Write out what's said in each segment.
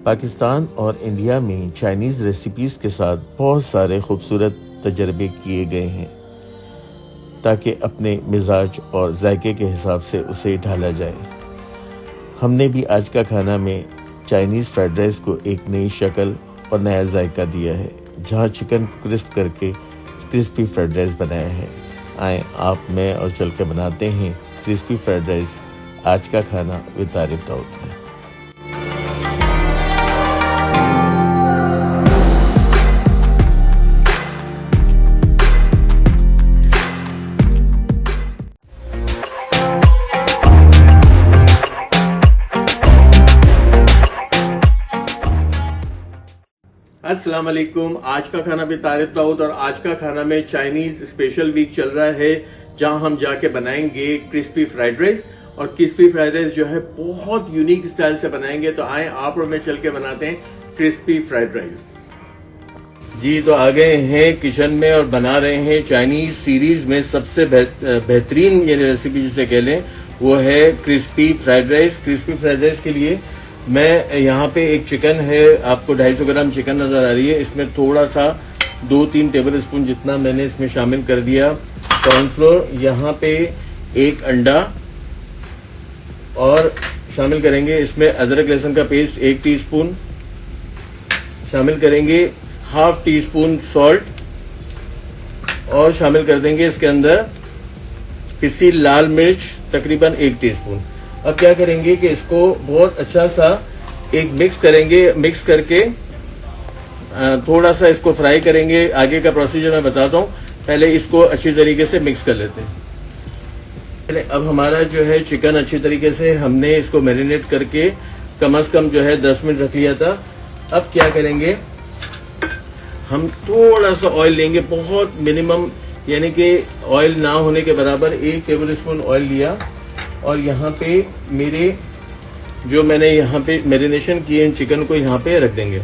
पाकिस्तान और इंडिया में Chinese recipes के साथ बहुत सारे खूबसूरत तजर्बे किए गए हैं ताकि अपने मिजाज और जायके के हिसाब से उसे ढाला जाए। हमने भी आज का खाना में चाइनीज़ फ्राइड राइस को एक नई शक्ल और नया जायका दिया है, जहां चिकन को क्रिस्प करके क्रिस्पी फ्राइड राइस बनाया है। आए आप, मैं और चल के बनाते हैं क्रिस्पी फ्राइड राइस, आज का खाना विद तारिफ दाऊद में। अस्सलाम वालेकुम। आज का खाना भी तारिफ दाऊद और आज का खाना में चाइनीज स्पेशल वीक चल रहा है, जहां हम जाके बनाएंगे क्रिस्पी फ्राइड राइस। और क्रिस्पी फ्राइड राइस जो है बहुत यूनिक स्टाइल से बनाएंगे। तो आए आप और मैं चल के बनाते हैं क्रिस्पी फ्राइड राइस। जी, तो आ गए हैं किचन में और बना रहे हैं चाइनीज सीरीज में सबसे बेहतरीन ये रेसिपी जिसे कह लें, वो है crispy fried rice. Crispy fried rice के लिए मैं यहाँ पे एक चिकन है, आपको 250 ग्राम चिकन नजर आ रही है। इसमें थोड़ा सा 2-3 टेबल स्पून जितना मैंने इसमें शामिल कर दिया कॉर्नफ्लोर। यहाँ पे एक अंडा और शामिल करेंगे इसमें अदरक लहसुन का पेस्ट 1 टीस्पून शामिल करेंगे, ½ टीस्पून सॉल्ट और शामिल कर देंगे इसके अंदर पिसी लाल मिर्च तकरीबन 1 टीस्पून। अब क्या करेंगे कि इसको बहुत अच्छा सा एक मिक्स करेंगे। मिक्स करके थोड़ा सा इसको फ्राई करेंगे। आगे का प्रोसीजर मैं बताता हूँ, पहले इसको अच्छी तरीके से मिक्स कर लेते हैं। पहले अब हमारा जो है चिकन अच्छी तरीके से हमने इसको मैरिनेट करके कम से कम जो है 10 मिनट रख लिया था। अब क्या करेंगे, हम थोड़ा सा ऑयल लेंगे, बहुत मिनिमम, यानी कि ऑयल ना होने के बराबर 1 टेबल स्पून ऑयल लिया। और यहाँ पे मेरे जो मैंने यहाँ पे मैरिनेशन किए इन चिकन को यहाँ पे रख देंगे।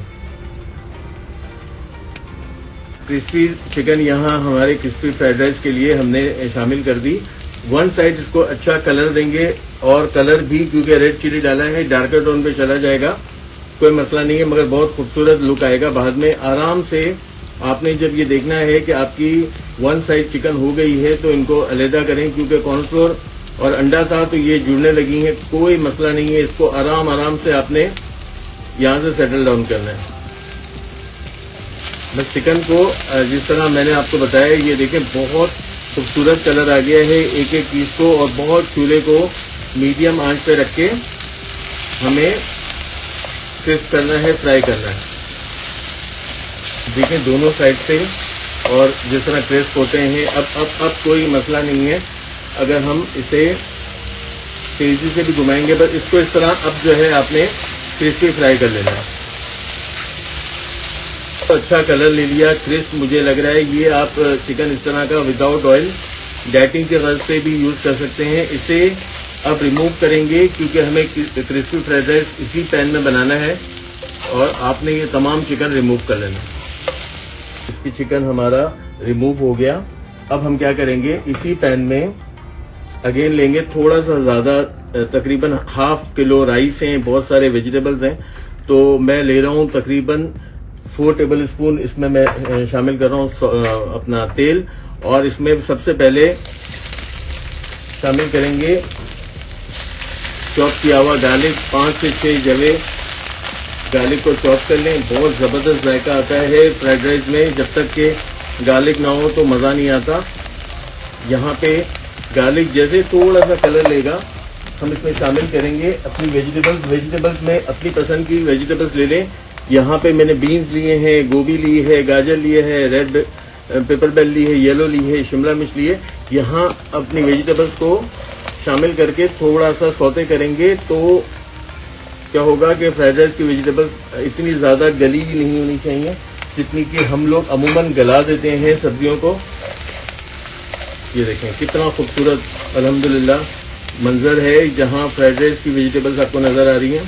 क्रिस्पी चिकन यहाँ हमारे क्रिस्पी फ्राइड राइस के लिए हमने शामिल कर दी। 1 साइड इसको अच्छा कलर देंगे, और कलर भी क्योंकि रेड चिली डाला है डार्कर टोन पे चला जाएगा, कोई मसला नहीं है, मगर बहुत खूबसूरत लुक आएगा बाद में। आराम से आपने जब ये देखना है कि आपकी 1 साइड चिकन हो गई है तो इनको अलहदा करें, क्योंकि कॉर्नफ्लोर और अंडा था तो ये जुड़ने लगी है, कोई मसला नहीं है। इसको आराम आराम से आपने यहाँ से सेटल डाउन करना है। बस चिकन को जिस तरह मैंने आपको बताया, ये देखें बहुत खूबसूरत कलर आ गया है एक एक पीस को, और बहुत चूल्हे को मीडियम आंच पे रख के हमें क्रिस्प करना है, फ्राई करना है। देखें दोनों साइड से, और जिस तरह क्रिस्प होते हैं। अब कोई मसला नहीं है अगर हम इसे तेजी से भी घुमाएंगे, बस इसको इस तरह अब जो है आपने क्रिस्पी फ्राई कर लेना है। तो अच्छा कलर ले लिया, क्रिस्प मुझे लग रहा है। ये आप चिकन इस तरह का विदाउट ऑयल डाइटिंग के गर्ज से भी यूज कर सकते हैं। इसे अब रिमूव करेंगे, क्योंकि हमें क्रिस्पी फ्राइड राइस इसी पैन में बनाना है, और आपने ये तमाम चिकन रिमूव कर लेना। इसकी चिकन हमारा रिमूव हो गया। अब हम क्या करेंगे, इसी पैन में अगेन लेंगे थोड़ा सा ज़्यादा, तकरीबन ½ किलो राइस हैं, बहुत सारे वेजिटेबल्स हैं, तो मैं ले रहा हूँ तकरीबन 4 टेबल स्पून इसमें मैं शामिल कर रहा हूँ अपना तेल। और इसमें सबसे पहले शामिल करेंगे चॉप किया हुआ गार्लिक, 5 से 6 जवे गार्लिक को चॉप कर लें। बहुत ज़बरदस्त जायका आता है फ्राइड राइस में, जब तक कि गार्लिक ना हो तो मज़ा नहीं आता। यहाँ पे गार्लिक जैसे थोड़ा सा कलर लेगा, हम इसमें शामिल करेंगे अपनी वेजिटेबल्स में अपनी पसंद की वेजिटेबल्स ले लें। यहाँ पे मैंने बीन्स लिए हैं, गोभी ली है, गाजर लिए है, रेड पेपर बेल ली है, येलो ली है, शिमला मिर्च ली है। यहाँ अपनी वेजिटेबल्स को शामिल करके थोड़ा सा सौते करेंगे, तो क्या होगा कि फ्राइड राइस की वेजिटेबल्स इतनी ज़्यादा गली भी नहीं होनी चाहिए जितनी कि हम लोग अमूमन गला देते हैं सब्जियों को। ये देखें कितना खूबसूरत अल्हम्दुलिल्लाह मंजर है, जहां फ्राइड राइस की वेजिटेबल्स आपको नज़र आ रही हैं।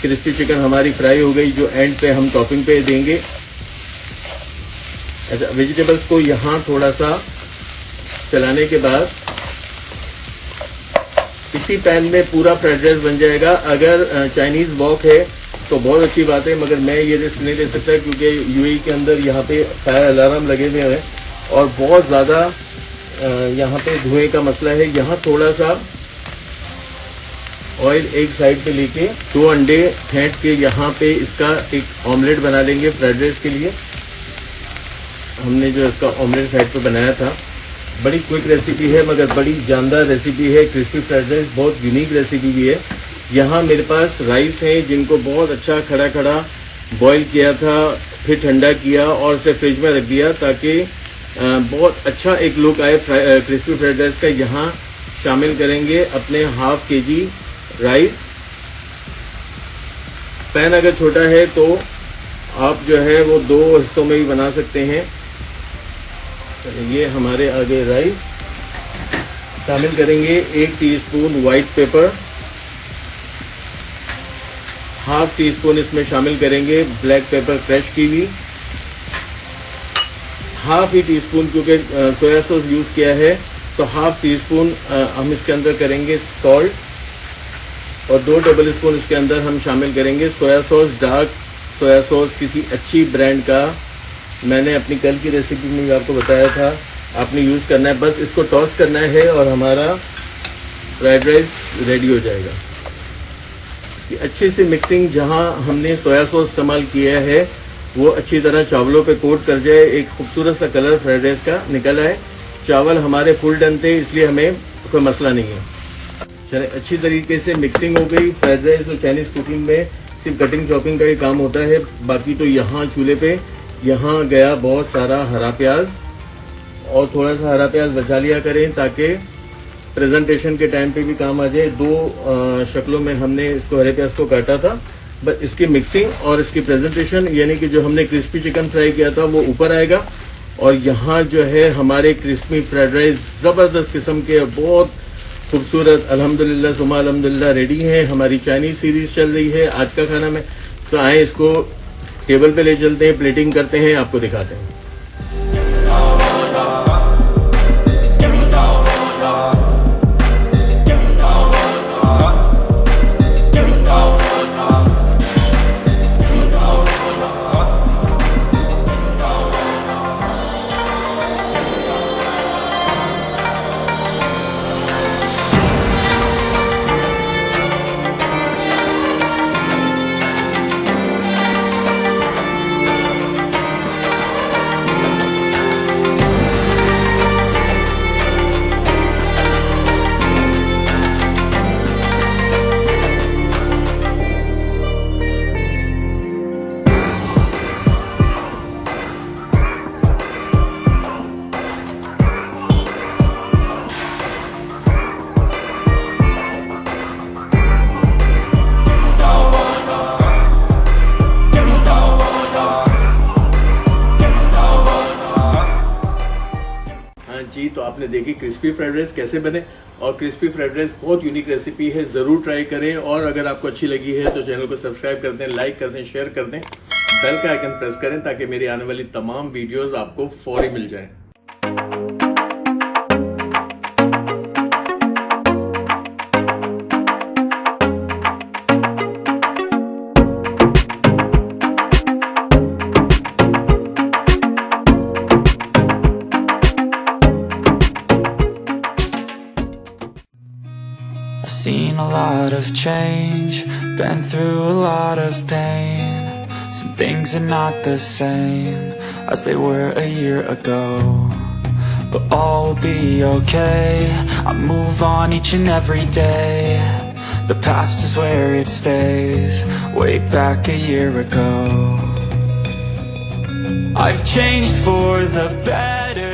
क्रिस्पी चिकन हमारी फ्राई हो गई, जो एंड पे हम टॉपिंग पे देंगे। अच्छा, वेजिटेबल्स को यहाँ थोड़ा सा चलाने के बाद इसी पैन में पूरा फ्राइड राइस बन जाएगा। अगर चाइनीज़ वॉक है तो बहुत अच्छी बात है, मगर मैं ये रिस्क नहीं ले सकता क्योंकि यूएई के अंदर यहाँ पे फायर अलार्म लगे हुए हैं और बहुत ज़्यादा यहाँ पे धुएं का मसला है। यहाँ थोड़ा सा ऑयल एक साइड पे लेके 2 अंडे फेंट के यहाँ पे इसका एक ऑमलेट बना लेंगे फ्राइड राइस के लिए। हमने जो इसका ऑमलेट साइड पे बनाया था, बड़ी क्विक रेसिपी है मगर बड़ी जानदार रेसिपी है। क्रिस्पी फ्राइड राइस बहुत यूनिक रेसिपी भी है। यहाँ मेरे पास राइस है जिनको बहुत अच्छा खड़ा खड़ा बॉईल किया था, फिर ठंडा किया और उसे फ्रिज में रख दिया ताकि बहुत अच्छा एक लुक आए क्रिस्पी फ्राइड राइस का। यहाँ शामिल करेंगे अपने हाफ केजी राइस। पैन अगर छोटा है तो आप जो है वो 2 हिस्सों में भी बना सकते हैं। ये हमारे आगे राइस शामिल करेंगे। 1 teaspoon white paper, half tea spoon इसमें शामिल करेंगे ब्लैक पेपर क्रश की हुई, हाफ ही टी स्पून क्योंकि सोया सॉस यूज़ किया है तो हाफ टी स्पून हम इसके अंदर करेंगे सॉल्ट और 2 टेबल स्पून इसके अंदर हम शामिल करेंगे soya sauce. Dark soya sauce किसी अच्छी ब्रांड का, मैंने अपनी कल की रेसिपी में भी आपको बताया था, आपने यूज़ करना है। बस इसको टॉस करना है और हमारा फ्राइड राइस रेडी हो जाएगा। इसकी अच्छी सी मिक्सिंग, जहां हमने सोया सॉस इस्तेमाल किया है वो अच्छी तरह चावलों पे कोट कर जाए, एक खूबसूरत सा कलर फ्राइड राइस का निकल आए। चावल हमारे फुल डन थे इसलिए हमें कोई मसला नहीं है। चले, अच्छी तरीके से मिक्सिंग हो गई। फ्राइड राइस और चाइनीज़ कुकिंग में सिर्फ कटिंग चॉपिंग का ही काम होता है, बाकी तो यहाँ चूल्हे पे यहाँ गया बहुत सारा हरा प्याज और थोड़ा सा हरा प्याज बचा लिया करें ताकि प्रेजेंटेशन के टाइम पे भी काम आ जाए। 2 शक्लों में हमने इसको हरे प्याज को काटा था, बस इसकी मिक्सिंग और इसकी प्रेजेंटेशन यानी कि जो हमने क्रिस्पी चिकन फ्राई किया था वो ऊपर आएगा और यहाँ जो है हमारे क्रिस्पी फ्राइड राइस ज़बरदस्त किस्म के बहुत खूबसूरत अल्हम्दुलिल्लाह सुमा अल्हम्दुलिल्लाह रेडी हैं। हमारी चाइनीज़ सीरीज चल रही है आज का खाना में, तो आए इसको टेबल पे ले चलते हैं, प्लेटिंग करते हैं, आपको दिखाते हैं। जी, तो आपने देखी क्रिस्पी फ्राइड राइस कैसे बने और क्रिस्पी फ्राइड राइस बहुत यूनिक रेसिपी है, ज़रूर ट्राई करें। और अगर आपको अच्छी लगी है तो चैनल को सब्सक्राइब कर दें, लाइक कर दें, शेयर कर दें, बेल का आइकन प्रेस करें ताकि मेरी आने वाली तमाम वीडियोस आपको फौरी मिल जाएं। I've seen a lot of change, been through a lot of pain. Some things are not the same as they were a year ago, but all will be okay. I move on each and every day. The past is where it stays, way back a year ago. I've changed for the better.